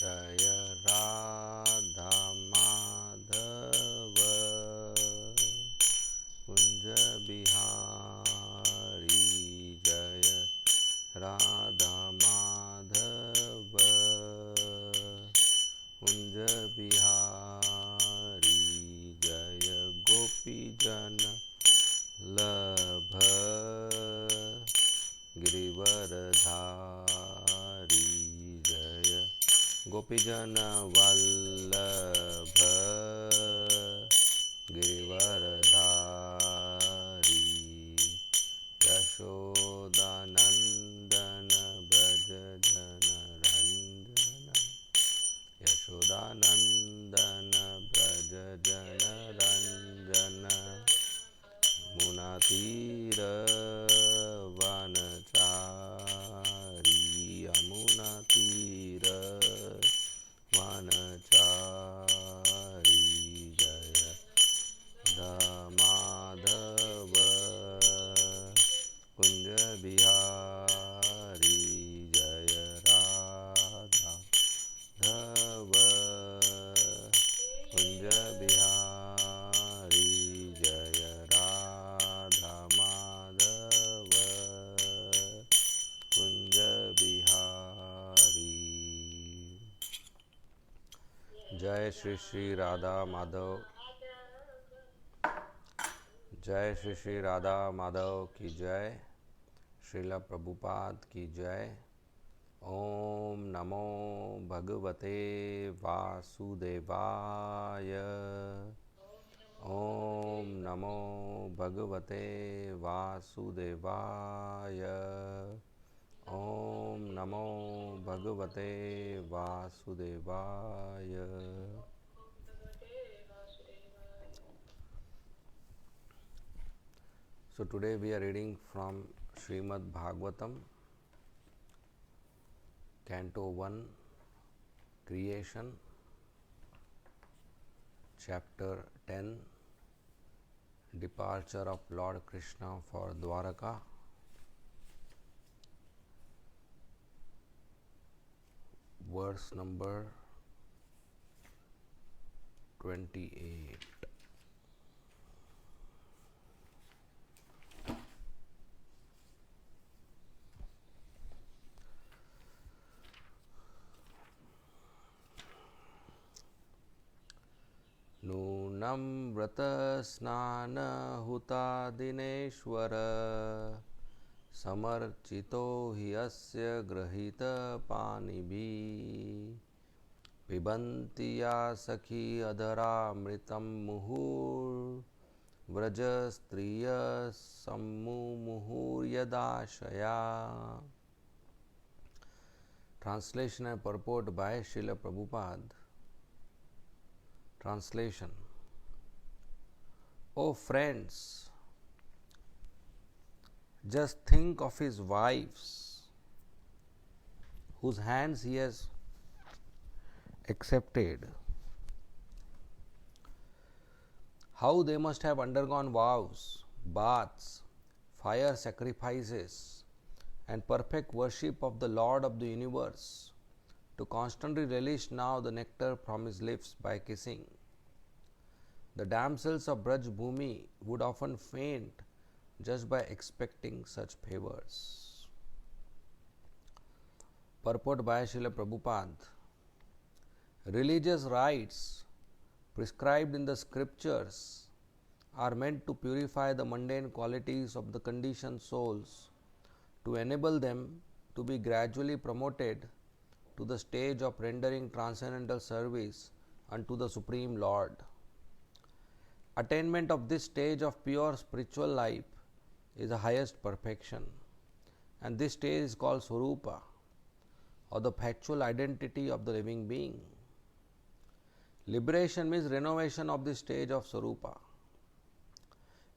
जय राधा माधव कुंज बिहारी जय राधा माधव कुंज बिहारी जय गोपी जन लभ गिरिवरधारी जय गोपीजन वल्लभ गिरिवरधारी यशोदानंदन ब्रज जन रंजन यशोदानंदन ब्रज जन रंजन मुनातीरवनचारी यमुनातीरवनचारी जय माधव कुंज बिहारी जय राधा धव कुंज बिहारी जय राधा माधव कुंज बिहारी जय श्री श्री राधा माधव जय श्री श्री राधा माधव की जय श्रीला प्रभुपाद की जय ओम नमो भगवते वासुदेवाय ओम नमो भगवते वासुदेवाय ओम नमो भगवते वासुदेवाय So today we are reading from Srimad Bhagavatam, Canto 1, Creation, Chapter 10, Departure of Lord Krishna for Dwaraka, verse number 28. नूनं व्रतस्नानहुतादिनेश्वर समर्चितो हि अस्य गृहीतपानिभिः पिबन्ति या सखी अधरामृतं मुहुर्व्रजस्त्रियः सम्मुमुहुर्यदाशया. Translation and purport by Srila Prabhupada. Translation. Oh friends, just think of his wives, whose hands he has accepted. How they must have undergone vows, baths, fire sacrifices, and perfect worship of the Lord of the universe to constantly relish now the nectar from his lips by kissing. The damsels of Braj Bhumi would often faint just by expecting such favors. Purport by Srila Prabhupada. Religious rites prescribed in the scriptures are meant to purify the mundane qualities of the conditioned souls, to enable them to be gradually promoted to the stage of rendering transcendental service unto the Supreme Lord. Attainment of this stage of pure spiritual life is the highest perfection, and this stage is called Swarupa, or the factual identity of the living being. Liberation means renovation of the stage of Swarupa.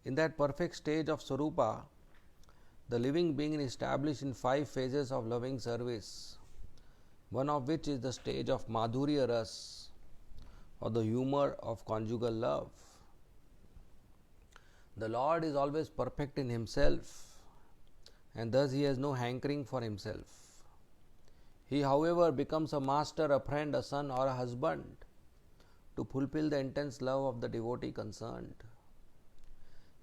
In that perfect stage of Swarupa, the living being is established in 5 phases of loving service, one of which is the stage of Madhurya Ras, or the humor of conjugal love. The Lord is always perfect in himself, and thus he has no hankering for himself. He, however, becomes a master, a friend, a son, or a husband to fulfill the intense love of the devotee concerned.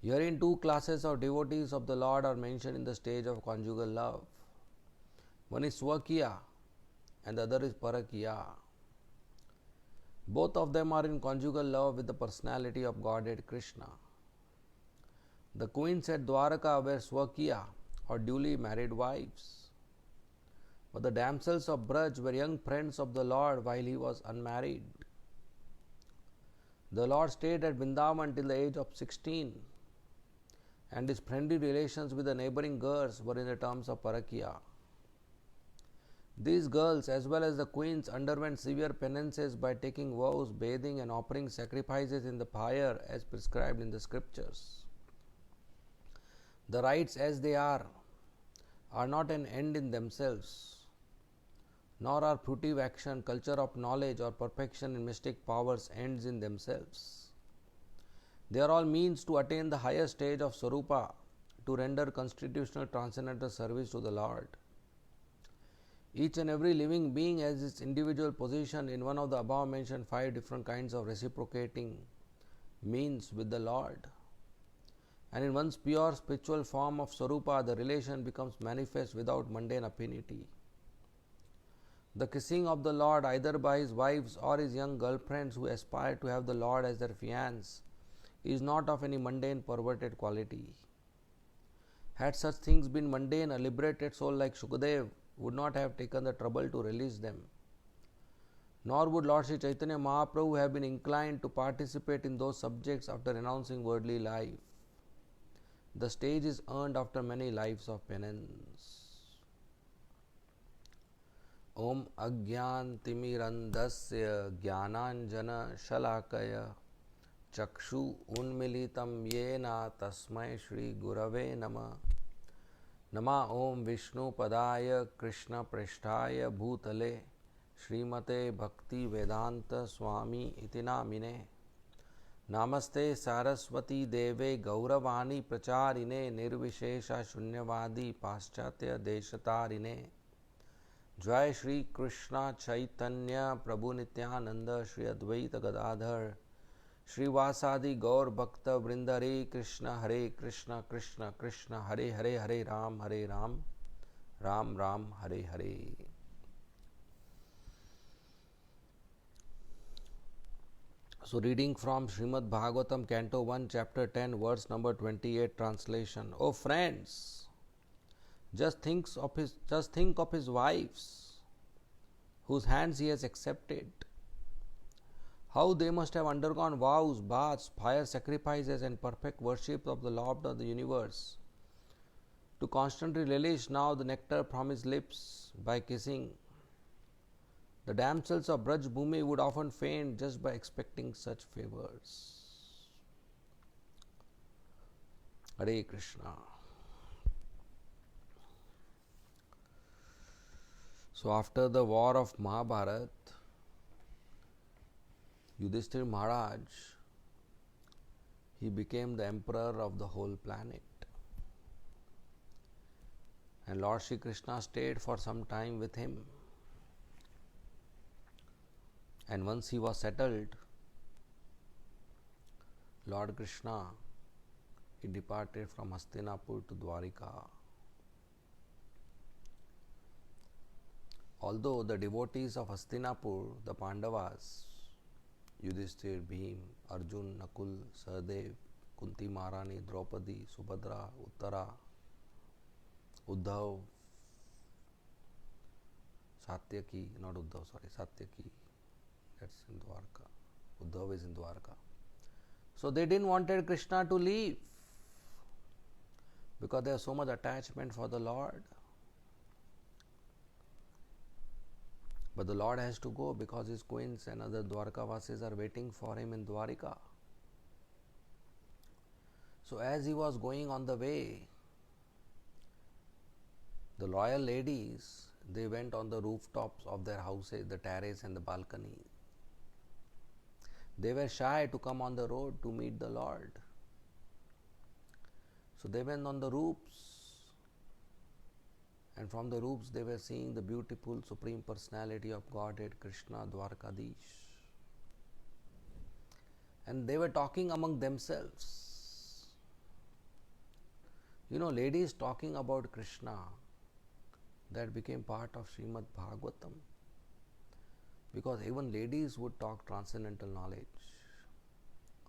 Herein, two classes of devotees of the Lord are mentioned in the stage of conjugal love. One is Swakiya and the other is Parakiya. Both of them are in conjugal love with the personality of Godhead Krishna. The queens at Dwaraka were Swakiya or duly married wives. But the damsels of Braj were young friends of the Lord while he was unmarried. The Lord stayed at Vrindavan till the age of 16, and his friendly relations with the neighboring girls were in the terms of Parakiya. These girls, as well as the queens, underwent severe penances by taking vows, bathing, and offering sacrifices in the fire as prescribed in the scriptures. The rites, as they are not an end in themselves, nor are fruitive action, culture of knowledge, or perfection in mystic powers ends in themselves. They are all means to attain the higher stage of Sarupa, to render constitutional transcendental service to the Lord. Each and every living being has its individual position in one of the above mentioned 5 different kinds of reciprocating means with the Lord. And in one's pure spiritual form of Sarupa, the relation becomes manifest without mundane affinity. The kissing of the Lord, either by his wives or his young girlfriends who aspire to have the Lord as their fiancé, is not of any mundane perverted quality. Had such things been mundane, a liberated soul like Shukadev would not have taken the trouble to release them. Nor would Lord Sri Chaitanya Mahaprabhu have been inclined to participate in those subjects after renouncing worldly life. The stage is earned after many lives of penance. Om Agyan Timirandasya Jnananjana Shalakaya Chakshu Unmilitam Yena Tasmai Shri Gurave Nama Nama Om Vishnu Padaya Krishna Prishtaya Bhutale Srimate Bhakti Vedanta Swami Iti Namine Namaste Saraswati Deve Gauravani Pracharine Nirvishesha Shunyavadi Paschatya Deshatarine Jai Shri Krishna Chaitanya Prabhu Nityananda Shri Advaita Gadadhar Shri Vasadi Gaur Bhakta Vrinda Hare Krishna Krishna Krishna Hare Hare Hare Ram Ram Ram Hare Hare. So reading from Srimad Bhagavatam Canto 1 Chapter 10 verse number 28 translation. O friends, just think of his wives whose hands he has accepted. How they must have undergone vows, baths, fire sacrifices, and perfect worship of the Lord of the universe, to constantly relish now the nectar from his lips by kissing. The damsels of Braj Bhumi would often faint just by expecting such favors. Hare Krishna. So after the war of Mahabharat, Yudhishthira Maharaj, he became the emperor of the whole planet. And Lord Shri Krishna stayed for some time with him. And once he was settled, Lord Krishna, he departed from Hastinapur to Dwarika. Although the devotees of Hastinapur, the Pandavas, Yudhishthir, Bhim, Arjun, Nakul, Sahadev, Kunti Maharani, Draupadi, Subhadra, Uttara, Uddhav, Satyaki, not Uddhav, sorry, Satyaki, that's in Dwarka. Uddhav is in Dwarka. So they didn't wanted Krishna to leave because there was so much attachment for the Lord. But the Lord has to go because his queens and other Dwarkavasis are waiting for him in Dwarika. So as he was going on the way, the royal ladies, they went on the rooftops of their houses, the terrace and the balcony. They were shy to come on the road to meet the Lord. So they went on the roofs And from the roofs they were seeing the beautiful Supreme Personality of Godhead Krishna Dwarkadish. And they were talking among themselves. You know, ladies talking about Krishna, that became part of Srimad Bhagavatam. Because even ladies would talk transcendental knowledge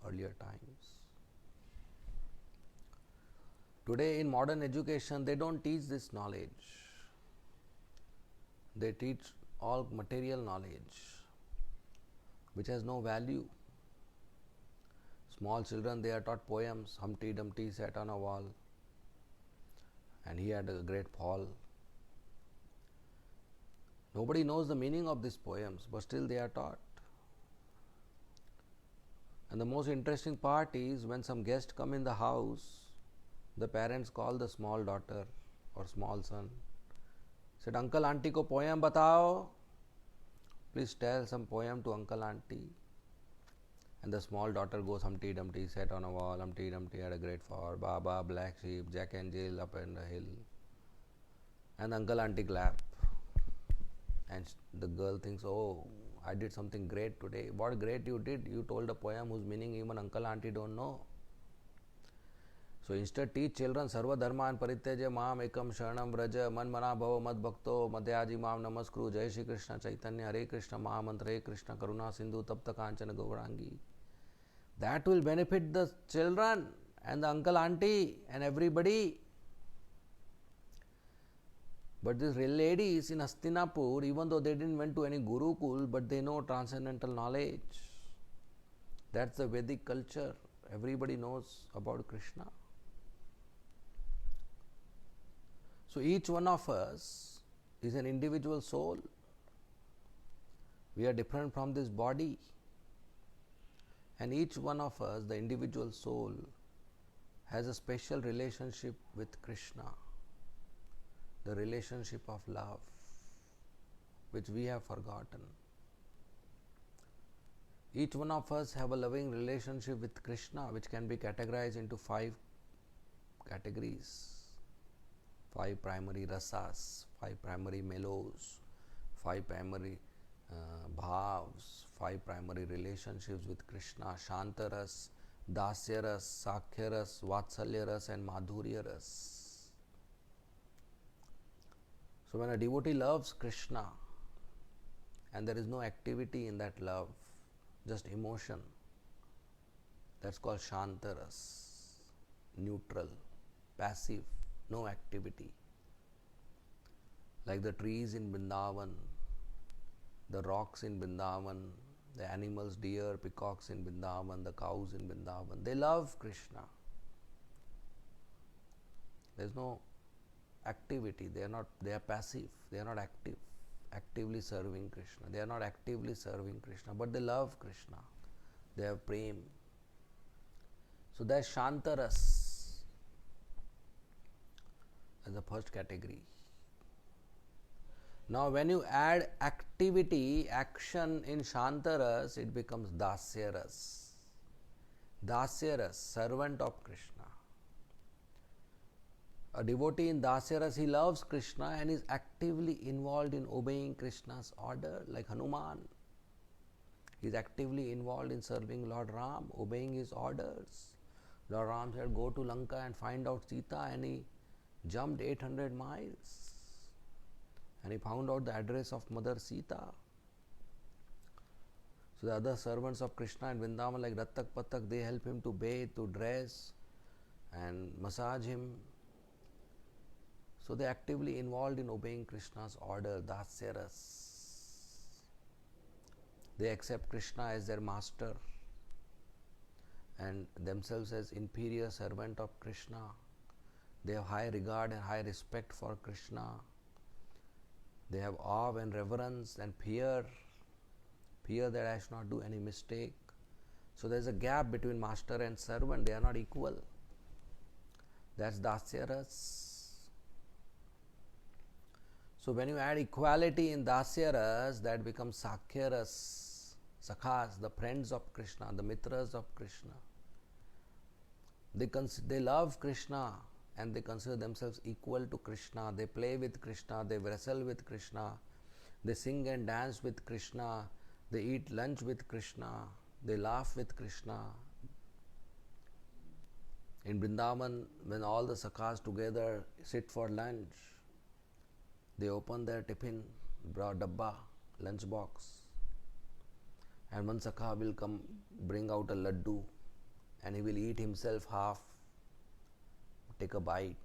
earlier times. Today in modern education, they don't teach this knowledge. They teach all material knowledge, which has no value. Small children, they are taught poems. Humpty Dumpty sat on a wall and he had a great fall. Nobody knows the meaning of these poems, but still they are taught. And the most interesting part is when some guests come in the house, the parents call the small daughter or small son. Said, Uncle, Auntie ko poem batao. Please tell some poem to Uncle, Auntie. And the small daughter goes, Humpty Dumpty sat on a wall, Humpty Dumpty had a great fall, Baba, black sheep, Jack and Jill up in the hill. And Uncle, Auntie clap. And the girl thinks, oh, I did something great today. What great you did? You told a poem whose meaning even Uncle, Auntie don't know. So instead teach children Sarva Dharman Parityaja Mam Ekam Sharanam Vraja Man Mana Bhava Mad Bhakto Madhyaji Mam Namaskru Jai Shri Krishna Chaitanya Hare Krishna Mahamantra Hare Krishna Karuna Sindhu Tapta Kanchana Gaurangi. That will benefit the children and the uncle, auntie and everybody. But these ladies in Hastinapur, even though they didn't went to any Gurukul, but they know transcendental knowledge. That's the Vedic culture. Everybody knows about Krishna. So each one of us is an individual soul. We are different from this body. And each one of us, the individual soul, has a special relationship with Krishna. The relationship of love, which we have forgotten. Each one of us have a loving relationship with Krishna, which can be categorized into 5 categories. 5 primary rasas, 5 primary mellows, 5 primary bhavs, 5 primary relationships with Krishna: Shantaras, Dasyaras, Sakhyaras, Vatsalyaras and Madhuryaras. So when a devotee loves Krishna and there is no activity in that love, just emotion, that's called Shantaras, neutral, passive, no activity. Like the trees in Vrindavan, the rocks in Vrindavan, the animals, deer, peacocks in Vrindavan, the cows in Vrindavan, they love Krishna. There is no activity, they are passive, they are not actively serving Krishna. They are not actively serving Krishna, but they love Krishna. They have prem. So that's Shantaras as the first category. Now when you add activity, action in Shantaras, it becomes Dasyaras. Dasyaras, servant of Krishna. A devotee in Dasyaras, he loves Krishna and is actively involved in obeying Krishna's order, like Hanuman. He is actively involved in serving Lord Ram, obeying his orders. Lord Ram said, go to Lanka and find out Sita, and he jumped 800 miles. And he found out the address of Mother Sita. So the other servants of Krishna in Vrindavan like Rattak Patak, they help him to bathe, to dress and massage him. So they are actively involved in obeying Krishna's order, Dasyaras. They accept Krishna as their master and themselves as inferior servant of Krishna. They have high regard and high respect for Krishna. They have awe and reverence and fear that I should not do any mistake. So there is a gap between master and servant. They are not equal. That's Dasyaras. So when you add equality in Dasyaras, that becomes Sakhyaras, Sakhas, the friends of Krishna, the Mitras of Krishna. They love Krishna and they consider themselves equal to Krishna. They play with Krishna, they wrestle with Krishna, they sing and dance with Krishna, they eat lunch with Krishna, they laugh with Krishna. In Vrindavan, when all the sakhas together sit for lunch, they open their tiffin, dabba, lunch box, and one sakha will come bring out a laddu, and he will eat himself half, take a bite.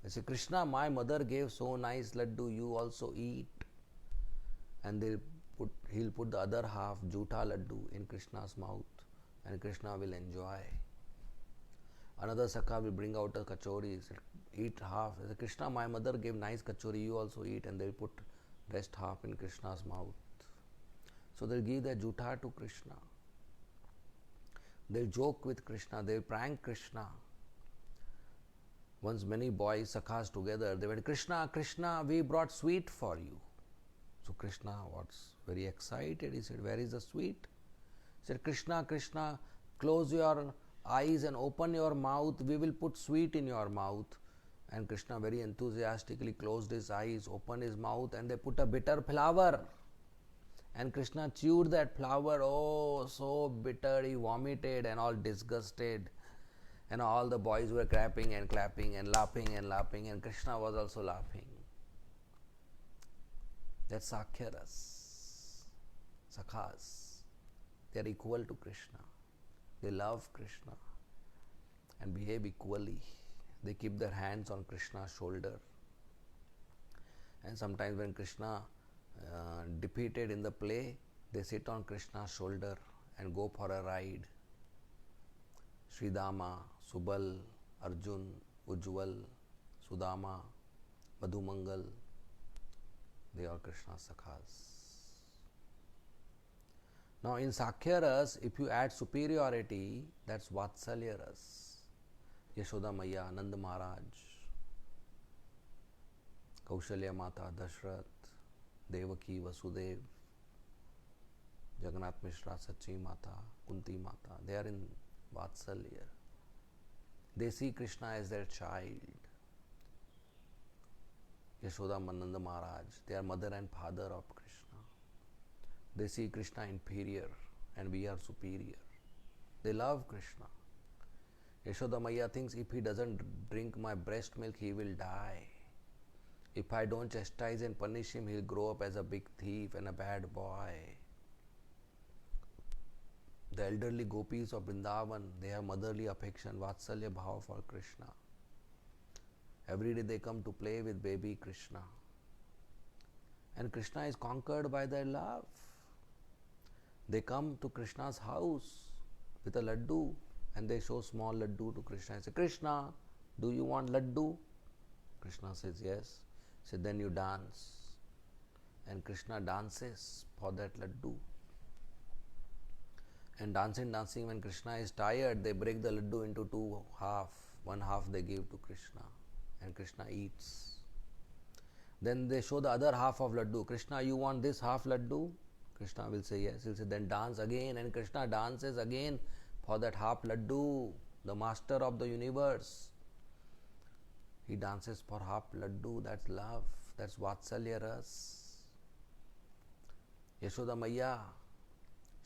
They say, Krishna, my mother gave so nice laddu, you also eat. And he'll put the other half, juta laddu, in Krishna's mouth, and Krishna will enjoy. Another sakha will bring out a kachori, say, eat half. Say, Krishna, my mother gave nice kachori, you also eat, and they'll put rest half in Krishna's mouth. So they'll give their juta to Krishna. They'll joke with Krishna, they'll prank Krishna. Once many boys, sakhas together, they went, Krishna, Krishna, we brought sweet for you. So Krishna was very excited. He said, where is the sweet? He said, Krishna, Krishna, close your eyes and open your mouth. We will put sweet in your mouth. And Krishna very enthusiastically closed his eyes, opened his mouth, and they put a bitter flower. And Krishna chewed that flower. Oh, so bitter. He vomited and all disgusted. And all the boys were clapping and clapping and laughing, and Krishna was also laughing. That's Sakhya Ras. Sakhas. They are equal to Krishna. They love Krishna and behave equally. They keep their hands on Krishna's shoulder. And sometimes when Krishna defeated in the play, they sit on Krishna's shoulder and go for a ride. Sridama, Subal, Arjun, Ujjwal, Sudama, Madhumangal, they are Krishna's sakhas. Now in Sakhya Ras, if you add superiority, that's Vatsalya Ras. Yashoda Maya, Nanda Maharaj, Kaushalya Mata, Dashrath, Devaki, Vasudev, Jagannath Mishra, Sachi Mata, Kunti Mata, they are in Vatsalya. They see Krishna as their child. Yashoda Nanda Maharaj, they are mother and father of Krishna. They see Krishna inferior and we are superior. They love Krishna. Yashoda Maya thinks if he doesn't drink my breast milk, he will die. If I don't chastise and punish him, he'll grow up as a big thief and a bad boy. The elderly gopis of Vrindavan, they have motherly affection, Vatsalya Bhava for Krishna. Every day they come to play with baby Krishna. And Krishna is conquered by their love. They come to Krishna's house with a laddu and they show small laddu to Krishna and say, Krishna, do you want laddu? Krishna says, yes. He said, then you dance. And Krishna dances for that laddu. And dancing, when Krishna is tired, they break the laddu into two halves. One half they give to Krishna. And Krishna eats. Then they show the other half of laddu. Krishna, you want this half laddu? Krishna will say yes. He'll say, then dance again. And Krishna dances again for that half laddu, the master of the universe. He dances for half laddu. That's love. That's Vatsalya Ras. Yashoda Maya,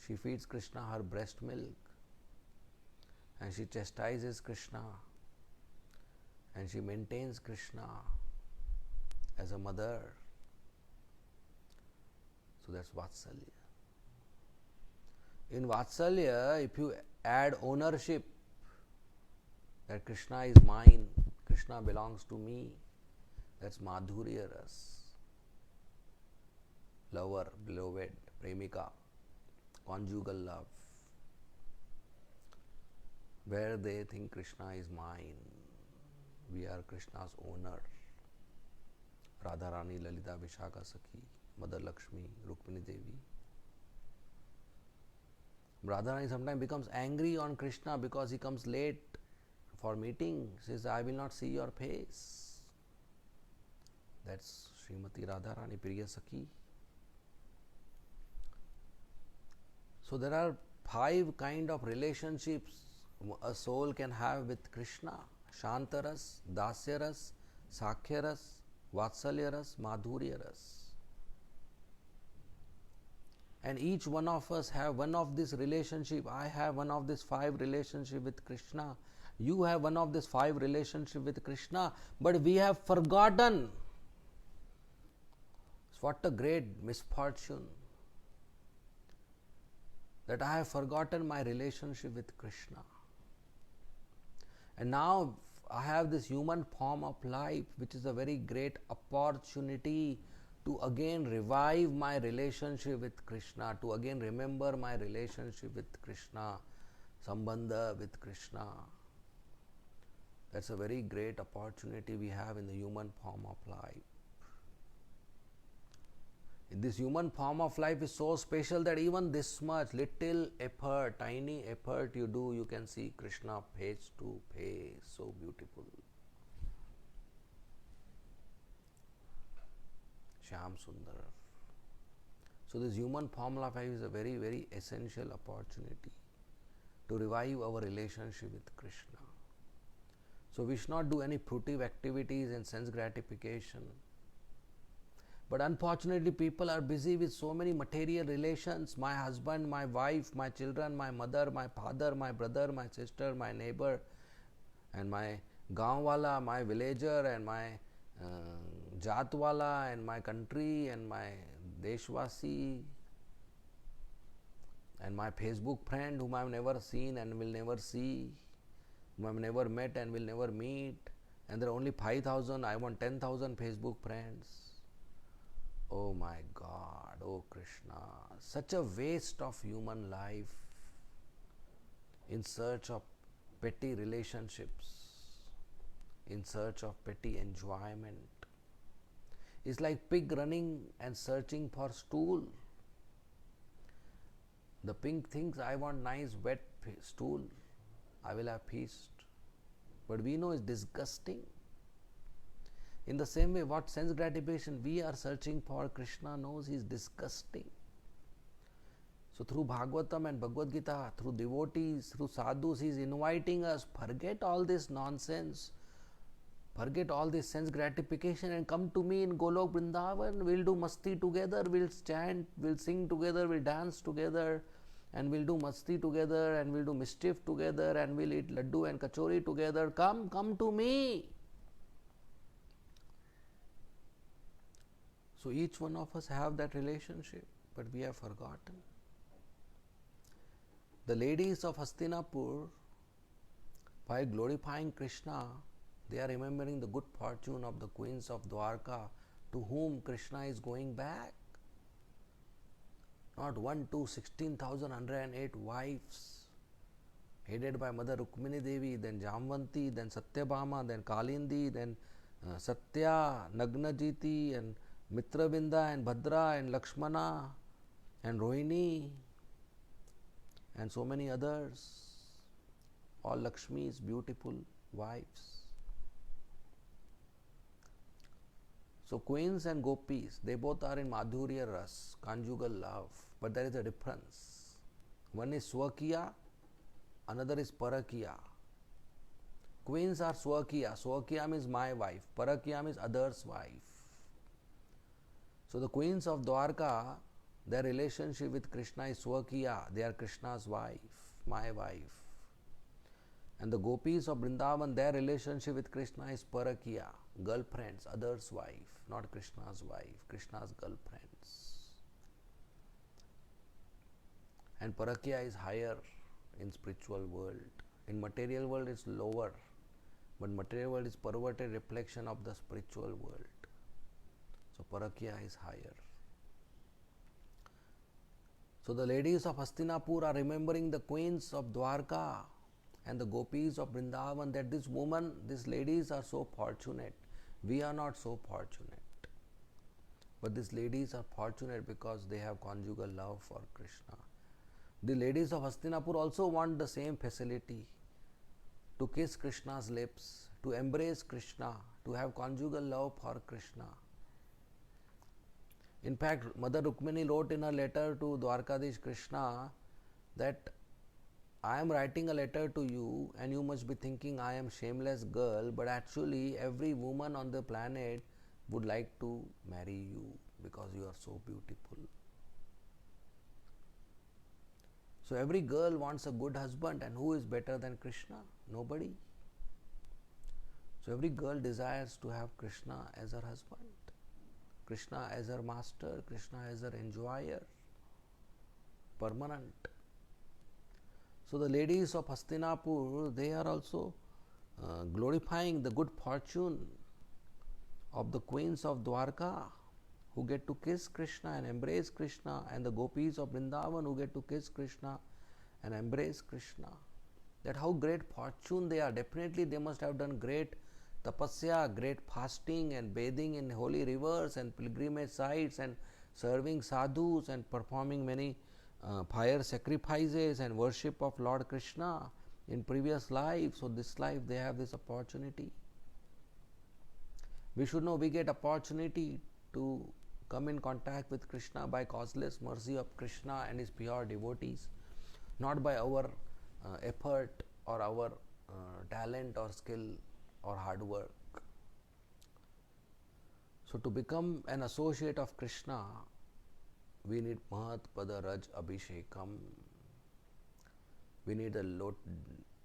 she feeds Krishna her breast milk. And she chastises Krishna. And she maintains Krishna as a mother. So that's Vatsalya. In Vatsalya, if you add ownership, that Krishna is mine, Krishna belongs to me, that's Madhurya Ras. Lover, beloved, premika, conjugal love, where they think Krishna is mine. We are Krishna's owner. Radharani, Lalita, Vishaka Sakhi, Mother Lakshmi, Rukmini Devi. Radharani sometimes becomes angry on Krishna because he comes late for meeting. Says, I will not see your face. That's Srimati Radharani, Priya Sakhi. So there are 5 kind of relationships a soul can have with Krishna. Shantaras, Dasyaras, Sakhyaras, Vatsalyaras, Madhuryaras. And each one of us have one of this relationship. I have one of these 5 relationship with Krishna. You have one of these 5 relationship with Krishna. But we have forgotten. What a great misfortune that I have forgotten my relationship with Krishna. And now I have this human form of life, which is a very great opportunity to again revive my relationship with Krishna, to again remember my relationship with Krishna, Sambandha with Krishna. That's a very great opportunity we have in the human form of life. This human form of life is so special that even this much little effort, tiny effort you do, you can see Krishna face to face. So beautiful. Shyam Sundar. So this human form of life is a very, very essential opportunity to revive our relationship with Krishna. So we should not do any fruitive activities and sense gratification. But unfortunately, people are busy with so many material relations. My husband, my wife, my children, my mother, my father, my brother, my sister, my neighbor, and my gaonwala, my villager, and my jatwala, and my country, and my deshwasi, and my Facebook friend whom I have never seen and will never see, whom I have never met and will never meet. And there are only 5,000. I want 10,000 Facebook friends. Oh my God, oh Krishna, such a waste of human life in search of petty relationships, in search of petty enjoyment. It's like pig running and searching for stool. The pig thinks, I want nice wet stool, I will have feast. But we know it's disgusting. In the same way, what sense gratification we are searching for, Krishna knows is disgusting. So through Bhagavatam and Bhagavad Gita, through devotees, through sadhus, he is inviting us, forget all this nonsense, forget all this sense gratification and come to me in Golok Vrindavan. We'll do masti together, we'll chant, we'll sing together, we'll dance together, and we'll do masti together, and we'll do mischief together, and we'll eat laddu and kachori together. Come to me. So each one of us have that relationship, but we have forgotten. The ladies of Hastinapur, by glorifying Krishna, they are remembering the good fortune of the queens of Dwarka, to whom Krishna is going back. Not 1, 2, 16,108 wives, headed by Mother Rukmini Devi, then Jamvanti, then Satyabhama, then Kalindi, then Satya, Nagnajiti, and Mitravinda, and Bhadra, and Lakshmana, and Rohini, and so many others. All Lakshmi's beautiful wives. So queens and gopis, they both are in Madhurya Ras, conjugal love. But there is a difference. One is Swakiya, another is Parakiya. Queens are Swakiya. Swakiya means my wife. Parakiya means other's wife. So the queens of Dwarka, their relationship with Krishna is Swakiya. They are Krishna's wife, my wife. And the gopis of Vrindavan, their relationship with Krishna is Parakiya, girlfriends, other's wife, not Krishna's wife, Krishna's girlfriends. And Parakiya is higher in spiritual world. In material world it's lower, but material world is perverted reflection of the spiritual world. So Parakiya is higher. So the ladies of Hastinapur are remembering the queens of Dwarka and the gopis of Vrindavan, that this woman, these ladies are so fortunate. We are not so fortunate. But these ladies are fortunate because they have conjugal love for Krishna. The ladies of Hastinapur also want the same facility to kiss Krishna's lips, to embrace Krishna, to have conjugal love for Krishna. In fact, Mother Rukmini wrote in a letter to Dwarkadish Krishna that I am writing a letter to you, and you must be thinking I am shameless girl, but actually every woman on the planet would like to marry you because you are so beautiful. So every girl wants a good husband, and who is better than Krishna? Nobody. So every girl desires to have Krishna as her husband, Krishna as her master, Krishna as her enjoyer, permanent. So the ladies of Hastinapur, they are also glorifying the good fortune of the queens of Dwarka, who get to kiss Krishna and embrace Krishna, and the gopis of Vrindavan who get to kiss Krishna and embrace Krishna. That how great fortune they are. Definitely they must have done great tapasya, great fasting and bathing in holy rivers and pilgrimage sites and serving sadhus and performing many fire sacrifices and worship of Lord Krishna in previous life. So this life they have this opportunity. We should know we get opportunity to come in contact with Krishna by causeless mercy of Krishna and his pure devotees, not by our effort or our talent or skill or hard work. So to become an associate of Krishna, we need Mahat Pada Raj Abhishekam. We need the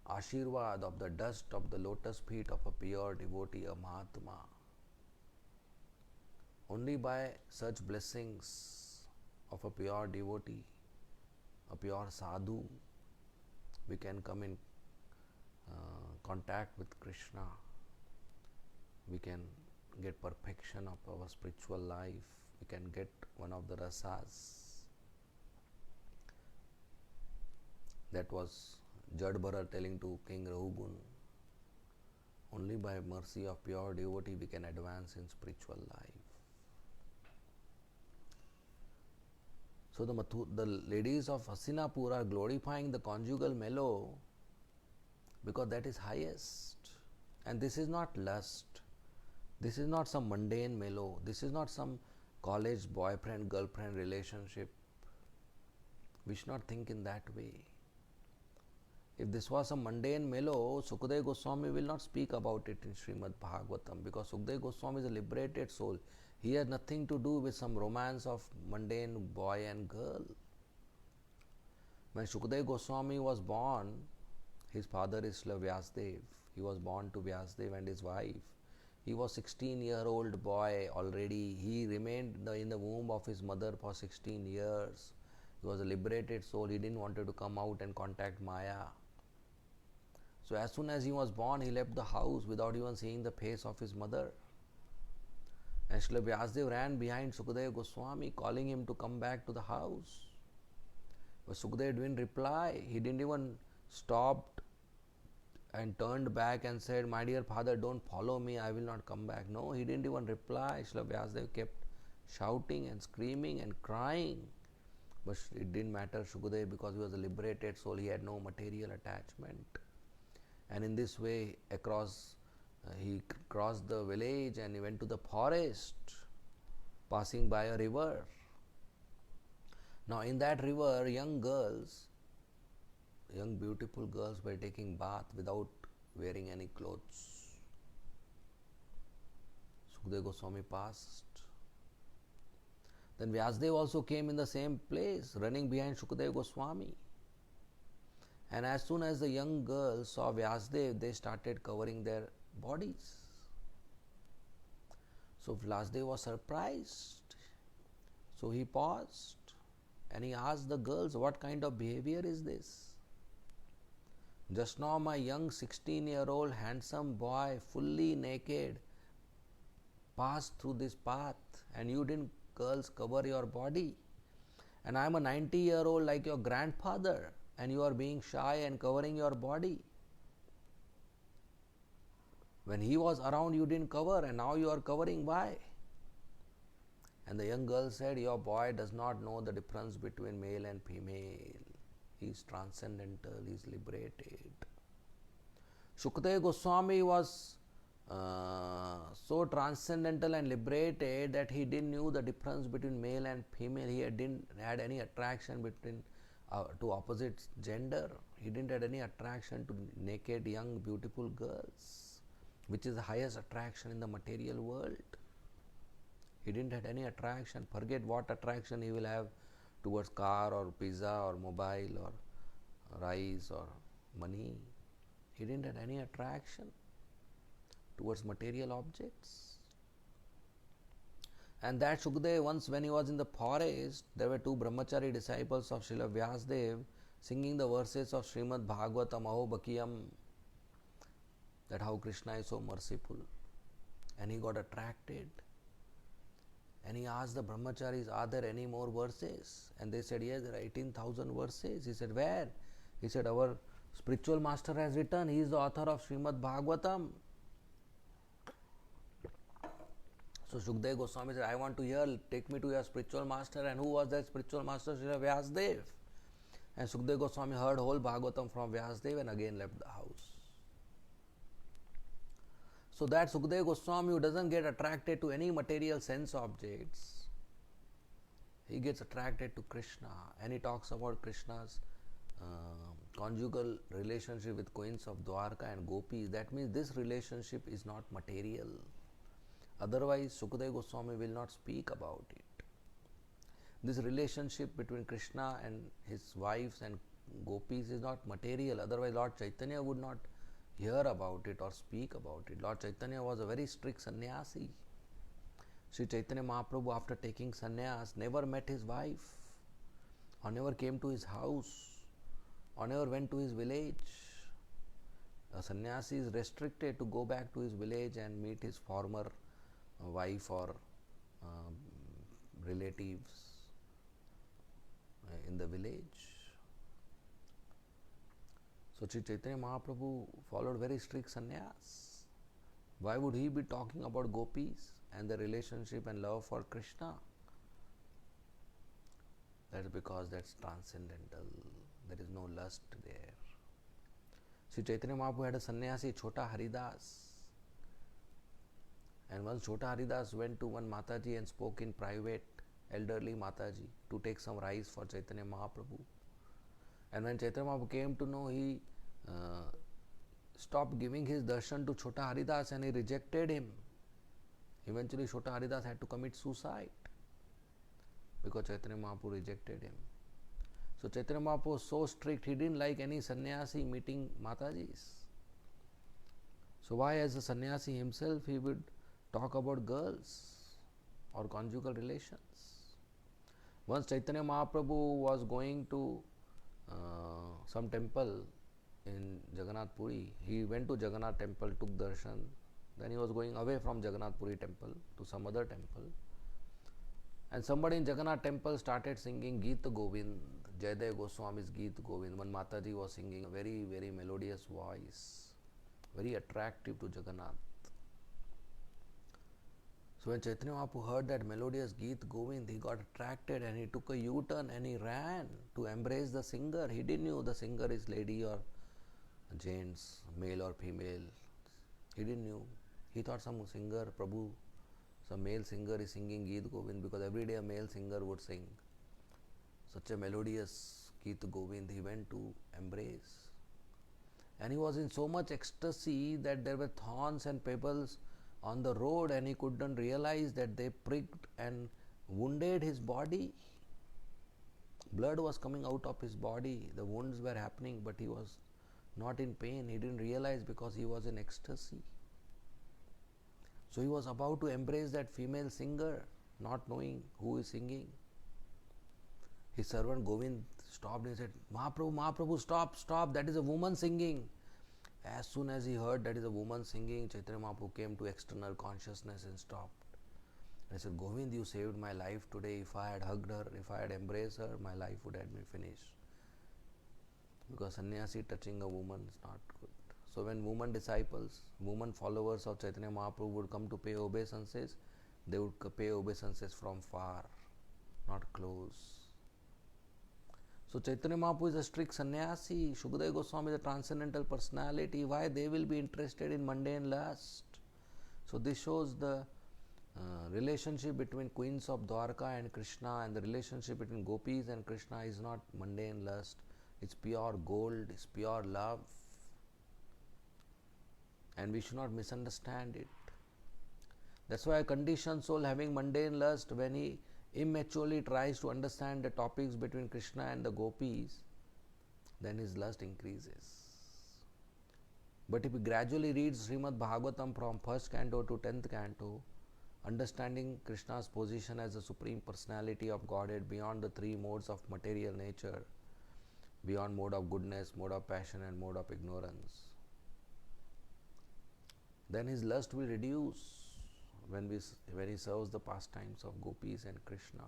Ashirvad of the dust of the lotus feet of a pure devotee, a Mahatma. Only by such blessings of a pure devotee, a pure sadhu, we can come in contact with Krishna. We can get perfection of our spiritual life. We can get one of the rasas. That was Jadbhara telling to King Rahugun. Only by mercy of pure devotee we can advance in spiritual life. So the ladies of Hastinapur are glorifying the conjugal mellow because that is highest. And this is not lust. This is not some mundane mellow. This is not some college boyfriend-girlfriend relationship. We should not think in that way. If this was a mundane mellow, Sukadeva Goswami will not speak about it in Srimad Bhagavatam, because Sukadeva Goswami is a liberated soul. He has nothing to do with some romance of mundane boy and girl. When Sukadeva Goswami was born, his father is Srila Vyasdev. He was born to Vyasdev and his wife. He was 16-year-old boy already. He remained in the womb of his mother for 16 years. He was a liberated soul. He didn't want to come out and contact Maya. So as soon as he was born, he left the house without even seeing the face of his mother. And Srila Vyasdev ran behind Sukadeva Goswami, calling him to come back to the house. But Sukadeva didn't reply. He didn't even stop and turned back and said, "My dear father, don't follow me, I will not come back." No, he didn't even reply. Srila Vyasdev kept shouting and screaming and crying. But it didn't matter Sukadeva, because he was a liberated soul. He had no material attachment. And in this way, he crossed the village and he went to the forest, passing by a river. Now in that river, young beautiful girls were taking bath without wearing any clothes. Sukadeva Goswami passed. Then Vyasdev also came in the same place, running behind Sukadeva Goswami. And as soon as the young girls saw Vyasdev, they started covering their bodies. So Vyasdev was surprised. So he paused and he asked the girls, "What kind of behavior is this? Just now my young 16-year-old handsome boy, fully naked, passed through this path, and you didn't, girls, cover your body. And I am a 90-year-old like your grandfather, and you are being shy and covering your body. When he was around, you didn't cover, and now you are covering. Why?" And the young girl said, "Your boy does not know the difference between male and female. He is transcendental, he is liberated." Sukadeva Goswami was so transcendental and liberated that he didn't know the difference between male and female. He didn't had any attraction between to opposite gender. He didn't have any attraction to naked, young, beautiful girls, which is the highest attraction in the material world. He didn't have any attraction. Forget what attraction he will have towards car or pizza or mobile or rice or money. He didn't have any attraction towards material objects. And that Shukdev, once when he was in the forest, there were two brahmachari disciples of Srila Vyasdev singing the verses of Srimad Bhagavatam Ahobakiyam, that how Krishna is so merciful. And he got attracted. And he asked the brahmacharis, are there any more verses? And they said, yes, there are 18,000 verses. He said, where? He said, our spiritual master has written. He is the author of Srimad Bhagavatam. So Shukdev Goswami said, I want to hear, take me to your spiritual master. And who was that spiritual master? Srila Vyasdev. And Shukdev Goswami heard whole Bhagavatam from Vyasdev and again left the house. So that Shukdev Goswami, who doesn't get attracted to any material sense objects, he gets attracted to Krishna, and he talks about Krishna's conjugal relationship with queens of Dwarka and gopis. That means this relationship is not material. Otherwise, Shukdev Goswami will not speak about it. This relationship between Krishna and his wives and gopis is not material. Otherwise, Lord Chaitanya would not hear about it or speak about it. Lord Chaitanya was a very strict sannyasi. Sri Chaitanya Mahaprabhu, after taking sannyas, never met his wife, or never came to his house, or never went to his village. A sannyasi is restricted to go back to his village and meet his former wife or relatives in the village. So Sri Chaitanya Mahaprabhu followed very strict sannyas. Why would he be talking about gopis and the relationship and love for Krishna? That is because that's transcendental. There is no lust there. Sri Chaitanya Mahaprabhu had a sannyasi, Chota Haridas. And once Chota Haridas went to one Mataji and spoke in private, elderly Mataji, to take some rice for Chaitanya Mahaprabhu. And when Chaitanya Mahaprabhu came to know, he stopped giving his darshan to Chota Haridas and he rejected him. Eventually, Chota Haridas had to commit suicide because Chaitanya Mahaprabhu rejected him. So Chaitanya Mahaprabhu was so strict, he didn't like any sannyasi meeting Matajis. So why, as a sannyasi himself, he would talk about girls or conjugal relations? Once Chaitanya Mahaprabhu was going to some temple in Jagannath Puri. He went to Jagannath temple, took darshan. Then he was going away from Jagannath Puri temple to some other temple. And somebody in Jagannath temple started singing Geet Govind, Jaydev Goswami's Geet Govind. One Mataji was singing a very, very melodious voice, very attractive to Jagannath. So when Chaitanya Mahaprabhu heard that melodious Geet Govind, he got attracted and he took a U-turn and he ran to embrace the singer. He didn't know the singer is lady or gents, male or female. He didn't know. He thought some singer, Prabhu, some male singer is singing Geet Govind, because every day a male singer would sing such a melodious Geet Govind. He went to embrace. And he was in so much ecstasy that there were thorns and pebbles on the road, and he couldn't realize that they pricked and wounded his body. Blood was coming out of his body. The wounds were happening, but he was not in pain. He didn't realize because he was in ecstasy. So he was about to embrace that female singer, not knowing who is singing. His servant Govind stopped and said, Mahaprabhu, Mahaprabhu, stop, that is a woman singing. As soon as he heard that is a woman singing, Chaitanya Mahaprabhu came to external consciousness and stopped. And he said, Govind, you saved my life today. If I had hugged her, if I had embraced her, my life would have been finished. Because sannyasi touching a woman is not good. So when woman disciples, woman followers of Chaitanya Mahaprabhu would come to pay obeisances, they would pay obeisances from far, not close. So Chaitanya Mahaprabhu is a strict sannyasi. Shukadeva Goswami is a transcendental personality. Why? They will be interested in mundane lust. So this shows the relationship between queens of Dwarka and Krishna, and the relationship between gopis and Krishna is not mundane lust, it's pure gold, it's pure love, and we should not misunderstand it. That's why a conditioned soul having mundane lust, when he immaturely tries to understand the topics between Krishna and the gopis, then his lust increases. But if he gradually reads Srimad Bhagavatam from 1st canto to 10th canto, understanding Krishna's position as the Supreme Personality of Godhead beyond the three modes of material nature, beyond mode of goodness, mode of passion, and mode of ignorance, then his lust will reduce when he serves the pastimes of gopis and Krishna.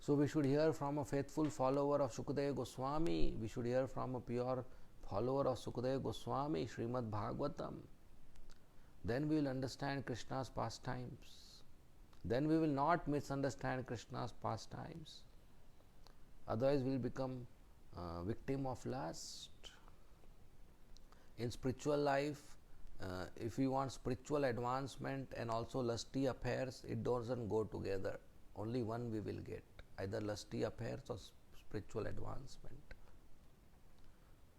So we should hear from a faithful follower of Sukadeva Goswami. We should hear from a pure follower of Sukadeva Goswami, Srimad Bhagavatam. Then we will understand Krishna's pastimes. Then we will not misunderstand Krishna's pastimes. Otherwise we will become victim of lust. In spiritual life, if we want spiritual advancement and also lusty affairs, it doesn't go together. Only one we will get, either lusty affairs or spiritual advancement.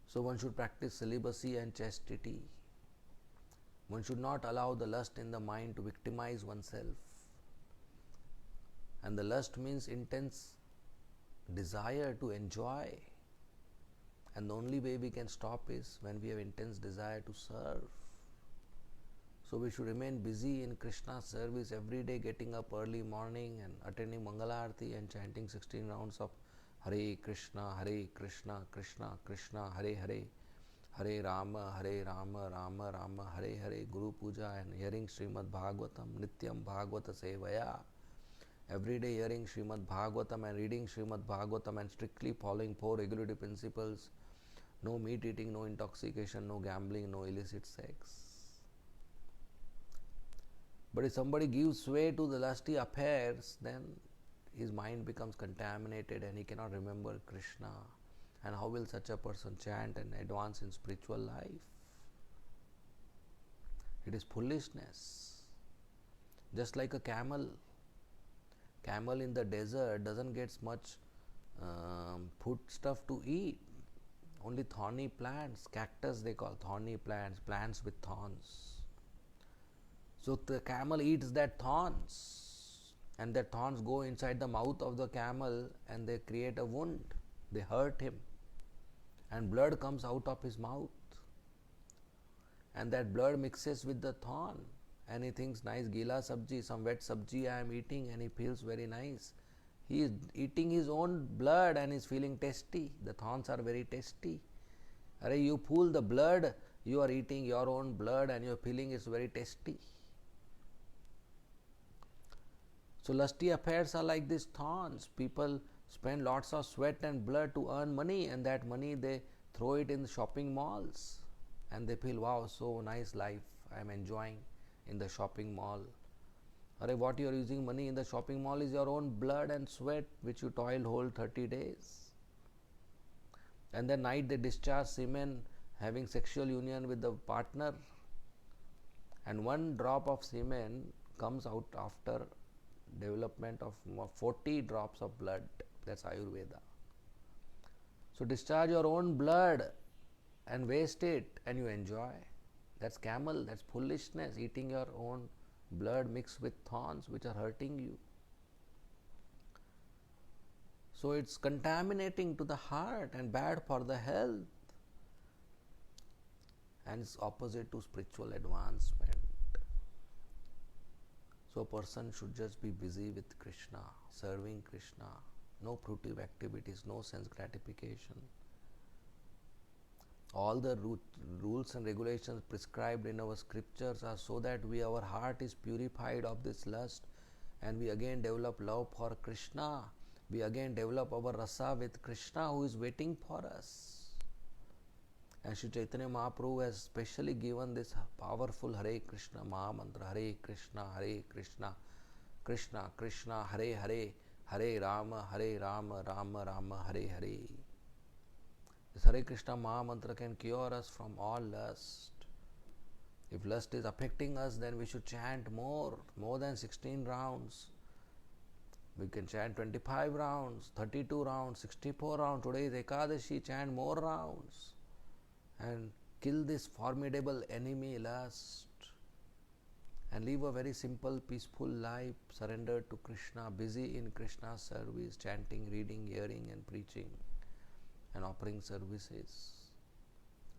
So one should practice celibacy and chastity. One should not allow the lust in the mind to victimize oneself. And the lust means intense desire to enjoy. And the only way we can stop is when we have intense desire to serve. So we should remain busy in Krishna's service every day, getting up early morning and attending Mangalarti and chanting 16 rounds of Hare Krishna, Krishna Krishna, Hare Hare, Hare Rama, Rama Rama, Hare Hare, Guru Puja, and hearing Srimad Bhagavatam, Nityam Bhagavata Sevaya. Every day hearing Srimad Bhagavatam and reading Srimad Bhagavatam and strictly following 4 regulative principles. No meat eating, no intoxication, no gambling, no illicit sex. But if somebody gives way to the lusty affairs, then his mind becomes contaminated and he cannot remember Krishna. And how will such a person chant and advance in spiritual life? It is foolishness. Just like a camel. Camel in the desert doesn't get much food stuff to eat. Only thorny plants, cactus they call thorny plants, plants with thorns. So the camel eats that thorns, and that thorns go inside the mouth of the camel and they create a wound. They hurt him, and blood comes out of his mouth. And that blood mixes with the thorn, and he thinks, nice gila sabji, some wet sabji I am eating, and he feels very nice. He is eating his own blood and is feeling tasty. The thorns are very tasty. Arey, you fool, the blood, you are eating your own blood and you are feeling it's very tasty. So lusty affairs are like these thorns. People spend lots of sweat and blood to earn money, and that money they throw it in the shopping malls, and they feel, wow, so nice life I am enjoying in the shopping mall. Arey, what you are using money in the shopping mall is your own blood and sweat which you toiled whole 30 days. And the night they discharge semen having sexual union with the partner, and one drop of semen comes out after development of 40 drops of blood. That's Ayurveda. So discharge your own blood and waste it and you enjoy. That's camel, that's foolishness, eating your own blood mixed with thorns which are hurting you. So it's contaminating to the heart and bad for the health. And it's opposite to spiritual advancement. So a person should just be busy with Krishna, serving Krishna, no fruitive activities, no sense gratification. All the rules and regulations prescribed in our scriptures are so that our heart is purified of this lust, and we again develop love for Krishna. We again develop our rasa with Krishna who is waiting for us. And Sri Chaitanya Mahaprabhu has specially given this powerful Hare Krishna Mahamantra, Hare Krishna, Krishna Krishna, Hare Hare, Hare Rama, Rama Rama, Hare Hare. This Hare Krishna Mahamantra can cure us from all lust. If lust is affecting us, then we should chant more than 16 rounds. We can chant 25 rounds, 32 rounds, 64 rounds. Today is Ekadashi, chant more rounds and kill this formidable enemy lust and live a very simple, peaceful life, surrendered to Krishna, busy in Krishna's service, chanting, reading, hearing, and preaching, and offering services,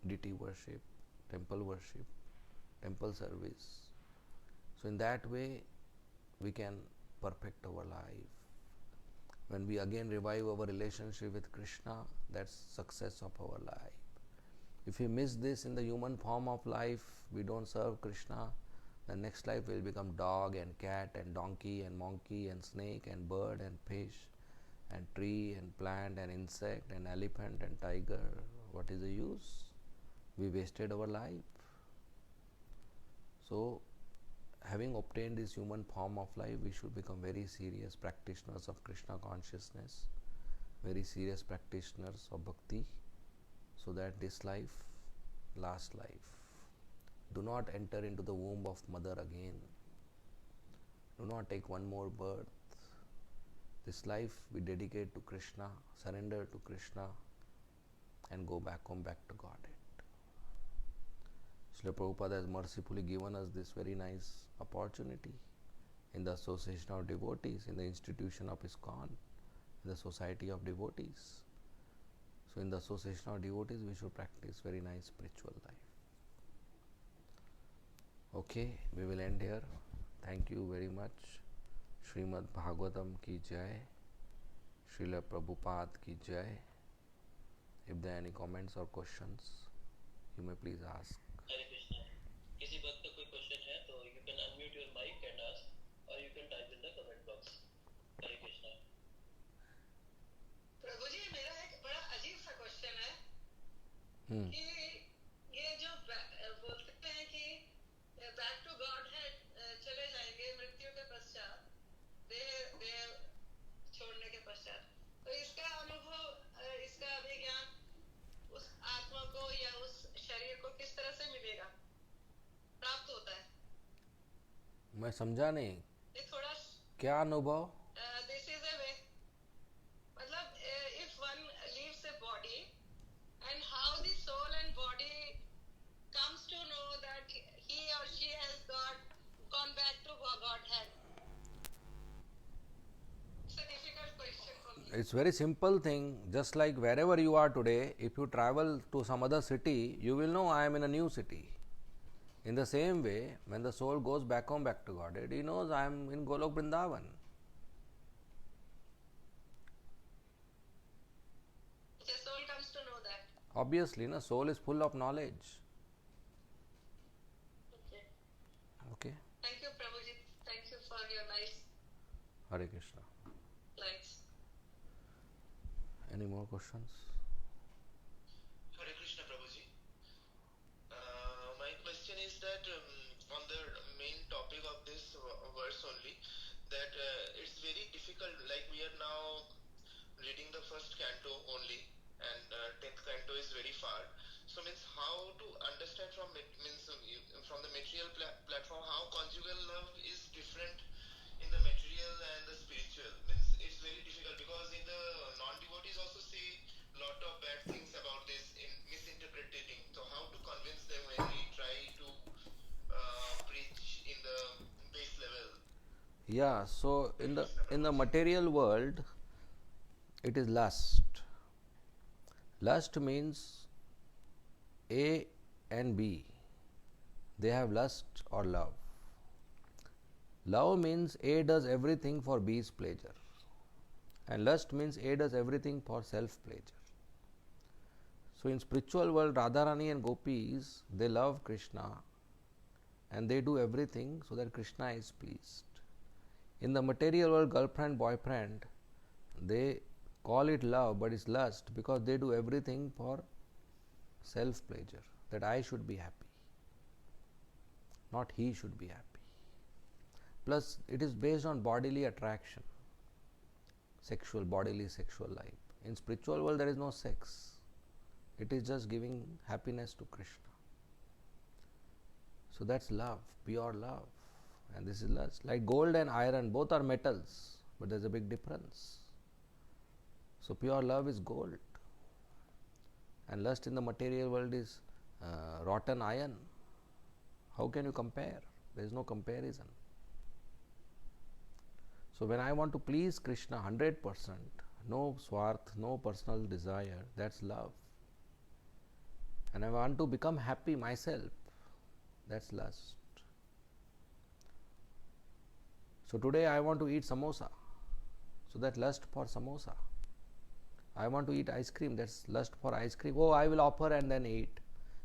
deity worship, temple service. So, in that way, we can perfect our life. When we again revive our relationship with Krishna, that's success of our life. If we miss this in the human form of life, we don't serve Krishna, the next life will become dog and cat and donkey and monkey and snake and bird and fish and tree and plant and insect and elephant and tiger. What is the use? We wasted our life. So, having obtained this human form of life, we should become very serious practitioners of Krishna consciousness, very serious practitioners of bhakti, so that this life, last life, do not enter into the womb of mother again. Do not take one more birth. This life we dedicate to Krishna, surrender to Krishna, and go back home, back to Godhead. Srila Prabhupada has mercifully given us this very nice opportunity in the association of devotees, in the institution of ISKCON, in the society of devotees. So, in the association of devotees, we should practice very nice spiritual life. Okay, we will end here. Thank you very much. Srimad Bhagavatam ki jai. Srila Prabhupada ki jai. If there are any comments or questions, you may please ask. Hare Krishna. किसी बात का कोई question है तो you can unmute your mic and ask, or you can type in the comment box. Hare Krishna. प्रभु जी, मेरा एक बड़ा अजीब सा क्वेश्चन है कि ये जो बोलते हैं कि बैक टू गॉड है, चले जाएंगे मृत्यु के पश्चात, देह छोड़ने के पश्चात, तो इसका अनुभव, इसका अभिज्ञान उस आत्मा को या उस शरीर को किस तरह से मिलेगा, प्राप्त होता है? मैं समझा नहीं, ये थोड़ा क्या अनुभव? दिस इज अ वे, मतलब if one leaves a body and how the soul and body comes to know that he or she has gone back to Godhead. It's a difficult question for me. It's very simple thing. Just like wherever you are today, if you travel to some other city, you will know I am in a new city. In the same way, when the soul goes back home, back to Godhead, he knows I am in Golok Vrindavan. The soul comes to know that. Obviously, na, soul is full of knowledge. Okay. Okay. Thank you, Prabhuji. Thank you for your nice Hare Krishna. lines. Any more questions? Hare Krishna, Prabhuji. My question is that on the main topic of this verse only, that it's very difficult, like we are now reading the first canto only, and 10th canto is very far. So means how to understand from it, means from the material platform, how conjugal love is different in the material and the spiritual. Means it's very difficult because in the non-devotees also say lot of bad things about this in misinterpreting. So how to convince them when we try to preach in the base level? Yeah, so in the material world, it is lust. Lust means A and B. They have lust or love. Love means A does everything for B's pleasure. And lust means A does everything for self-pleasure. So in spiritual world, Radharani and Gopis, they love Krishna and they do everything so that Krishna is pleased. In the material world, girlfriend, boyfriend, they call it love, but it's lust because they do everything for self-pleasure, that I should be happy, not he should be happy. Plus, it is based on bodily attraction, bodily sexual life. In spiritual world, there is no sex. It is just giving happiness to Krishna. So that's love, pure love. And this is lust. Like gold and iron, both are metals. but there's a big difference. So pure love is gold, and lust in the material world is rotten iron. How can you compare? There is no comparison. So when I want to please Krishna 100%, no swarth, no personal desire, that's love. And I want to become happy myself, that's lust. So today I want to eat samosa, so that lust for samosa. I want to eat ice cream, that's lust for ice cream. Oh, I will offer and then eat.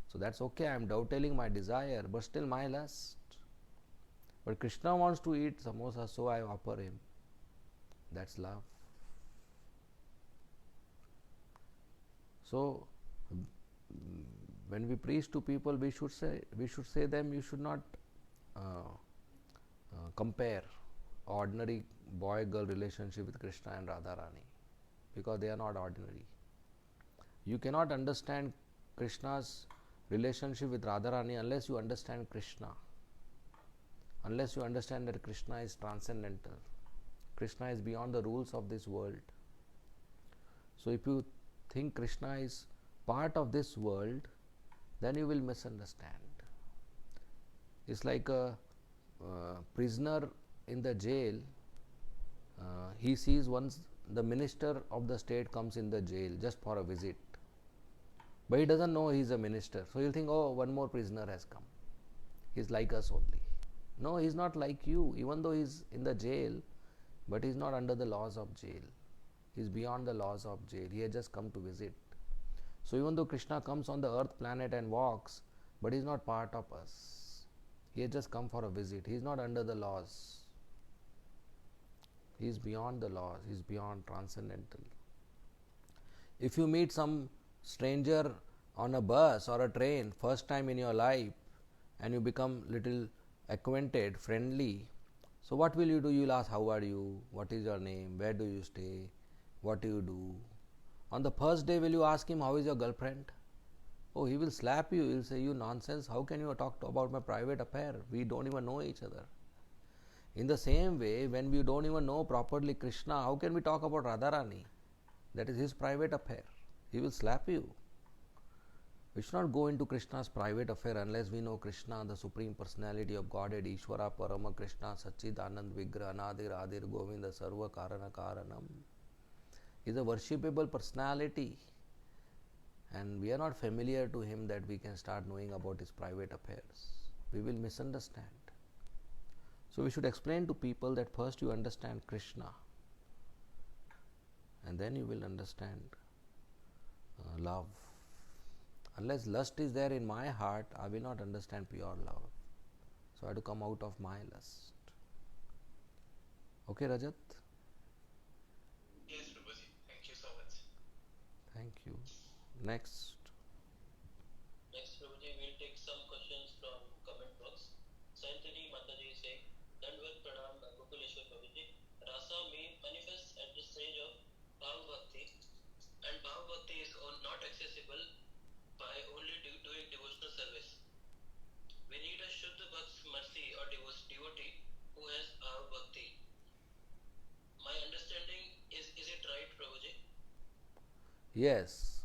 So that's okay, I am doubting my desire, but still my lust. But Krishna wants to eat samosa, so I offer him. That's love. So when we preach to people, we should say them, you should not compare ordinary boy-girl relationship with Krishna and Radharani, because they are not ordinary. You cannot understand Krishna's relationship with Radharani unless you understand Krishna, unless you understand that Krishna is transcendental. Krishna is beyond the rules of this world. So if you think Krishna is part of this world, then you will misunderstand. It's like a prisoner in the jail. He sees once the minister of the state comes in the jail just for a visit, but he doesn't know he is a minister. So he'll think, oh, one more prisoner has come. He's like us only. No, he's not like you, even though he's in the jail, but he's not under the laws of jail. He's beyond the laws of jail. He has just come to visit. So even though Krishna comes on the earth planet and walks, but he's not part of us. He has just come for a visit. He's not under the laws. He is beyond the laws. He is beyond transcendental. If you meet some stranger on a bus or a train first time in your life, and you become little acquainted, friendly, so what will you do? You will ask, how are you? What is your name? Where do you stay? What do you do? On the first day, will you ask him, how is your girlfriend? Oh, he will slap you. He will say, you nonsense. How can you talk about my private affair? We don't even know each other. In the same way, when we don't even know properly Krishna, how can we talk about Radharani? That is his private affair. He will slap you. We should not go into Krishna's private affair unless we know Krishna, the Supreme Personality of Godhead, Ishvara, Parama Krishna, Satchidanand Vigraha, Nadir, Adir, Govinda, Sarva, Karana, Karanam. He is a worshipable personality, and we are not familiar to him that we can start knowing about his private affairs. We will misunderstand. So we should explain to people that first you understand Krishna, and then you will understand love. Unless lust is there in my heart, I will not understand pure love. So I have to come out of my lust. Okay, Rajat? Yes, Prabhuji. Thank you so much. Thank you. Next. Next, Prabhuji, we'll take some questions from comment box. Saintini Mataji is saying, Dandvat Pranam Gopaleshwar Prabhuji. Rasa may manifest at the stage of Bhav Bhakti, and Bhav Bhakti is not accessible by only doing devotional service. We need a Shuddha Bhakt's mercy or devotee who has Bhav Bhakti. My understanding is it right, Prabhuji? Yes.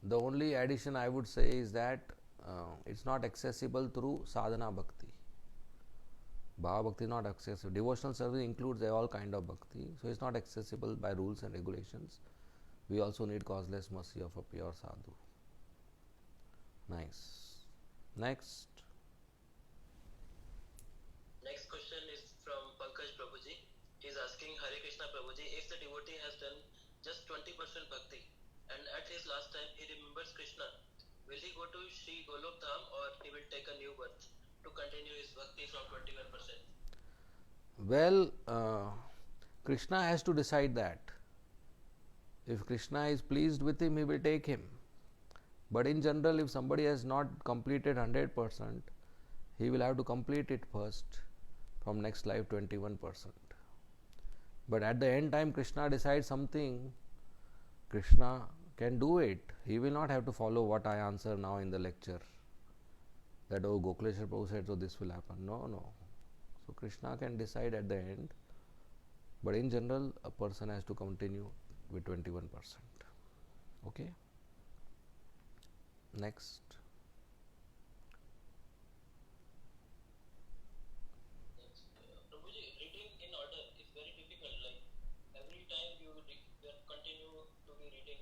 The only addition I would say is that it's not accessible through sadhana bhakti. Bhava bhakti is not accessible. Devotional service includes all kind of bhakti, so it's not accessible by rules and regulations. We also need causeless mercy of a pure sadhu. Nice. Next. Next question is from Pankaj Prabhuji. He is asking Hare Krishna Prabhuji, if the devotee has done just 20% bhakti and at his last time he remembers Krishna, will he go to Sri Golok Dham or he will take a new birth to continue his bhakti from 21%? Well, Krishna has to decide that. If Krishna is pleased with him, he will take him. But in general, if somebody has not completed 100%, he will have to complete it first, from next life 21%. But at the end time, Krishna decides something, Krishna can do it. He will not have to follow what I answer now in the lecture. That, oh, Gokuleshwar Prabhu said, so this will happen. No. So Krishna can decide at the end But in general, a person has to continue with 21%. Okay. Next. Prabhuji, reading in order is very difficult. Like every time you continue to be reading,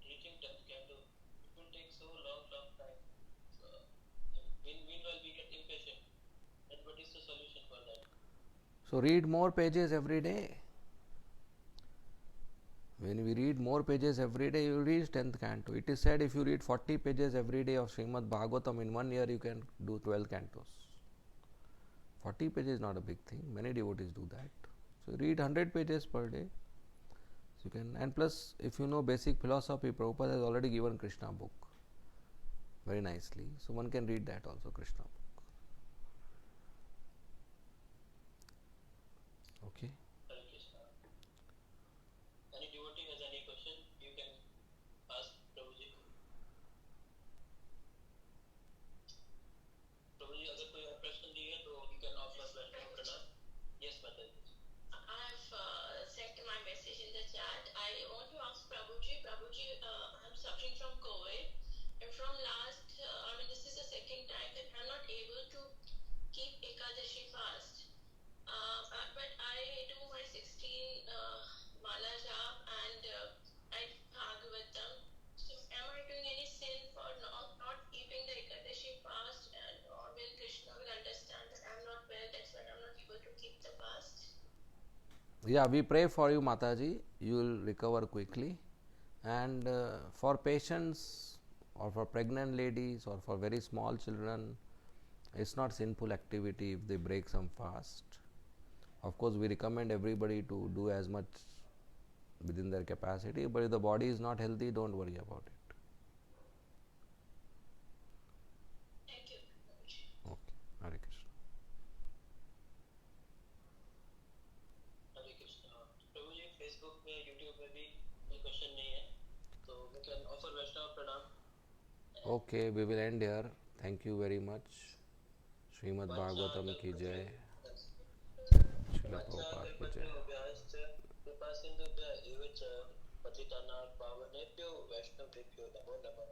reaching 10th canto, it will take so long time. So, meanwhile, we get impatient. And what is the solution for that? So read more pages every day. When we read more pages every day, you will reach 10th canto. It is said if you read 40 pages every day of Srimad Bhagavatam in 1 year, you can do 12 cantos. 40 pages is not a big thing. Many devotees do that. So read 100 pages per day. So you can, and plus, if you know basic philosophy, Prabhupada has already given Krishna book very nicely. So one can read that also, Krishna book. Okay. Hare Krishna. Any devotee has any question, you can ask Prabhuji. Prabhuji, अगर कोई और प्रश्न नहीं है तो you can offer Vaishnav Pranam. Yes, Mataji. I've sent my message in the chat. I want to ask Prabhuji. Prabhuji, I'm suffering from COVID, and from last, this is the second time that I'm not able to keep Ekadashi fast. But I do my 16 mala jap and I Bhagavatam. So am I doing any sin for not keeping the Ekadashi fast? Or will Krishna will understand that I'm not well, that's why I'm not able to keep the fast? Yeah, we pray for you, Mataji. You will recover quickly. And for patients or for pregnant ladies or for very small children, it's not sinful activity if they break some fast. Of course, we recommend everybody to do as much within their capacity, but if the body is not healthy, don't worry about it. Thank you. Okay. Hare Krishna. Hare Krishna. प्रभु जी Facebook में YouTube में भी कोई question नहीं है तो we can offer Vaishnav Pranam. Okay, we will end here. Thank you very much. Srimad Bhagavatam ki jai. Srila Prabhupada ki jai. कृपा सिंधु एव च पतितानां पावनेभ्यो वैष्णवेभ्यो नमो नमः.